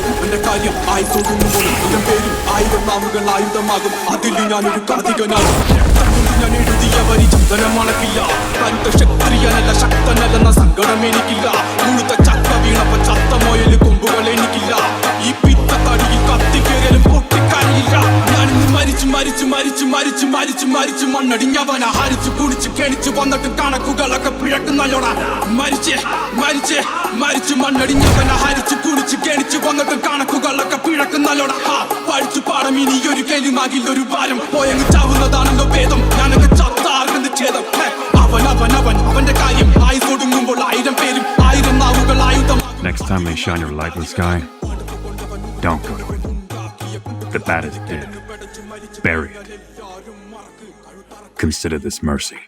അവന്റെ കാര്യം ആയിസോടുമ്പോൾ പേരും 1000 നാവുകൾ ആയുധമാകും. അതിൽ ഞാനൊരു കാതികനാകും. ഞാൻ എഴുതിയ വരി ചന്ദനം മണക്കില്ല. ക്ഷത്രിയനല്ല ശക്തനല്ലെന്ന സങ്കടം എനിക്കില്ല. മുഴുത്ത ചക്ക വീണപ്പ ചത്ത മൊയല് കൊമ്പുകൾ എനിക്കില്ല. ഈ പിത്ത തടിയിൽ കത്തിക്കേറിയാലും പൊട്ടിക്കരയില്ല. ഞാനിന്ന് മരിച്ചു മരിച്ചു മരിച്ചു മരിച്ചു മരിച്ചു മരിച്ചു മണ്ണടിഞ്ഞവന ഹരിച്ചു കുടിച്ച് കെണിച്ചു വന്നിട്ട് കണക്കുകളൊക്കെ പിഴക്കുന്നല്ലോടാ. മരിച്ചേ മരിച്ചേ മരിച്ചു മണ്ണടിഞ്ഞവന ഹരിച്ചു കുടിച്ച് കെണിച്ചു വന്നിട്ട് കണക്കുകളൊക്കെ പിഴക്കുന്നല്ലോടാ. പഠിച്ചു പാടം ഇനി ഒരു കെലിമാകിൽ ഒരു ഭാരം പോയങ്ങ് ചാവുന്നതാണല്ലോ ഭേദം. ഞാനൊക്കെ ചത്താർക്കെന്ത് ഛേദം. അവന്റെ കാര്യം ആയുസൊടുങ്ങുമ്പോൾ 1000 പേരും 1000 നാവുകൾ ആയുധം. Next time they shine your light in the sky, don't go to it. The bat is dead. Bury it. Consider this mercy.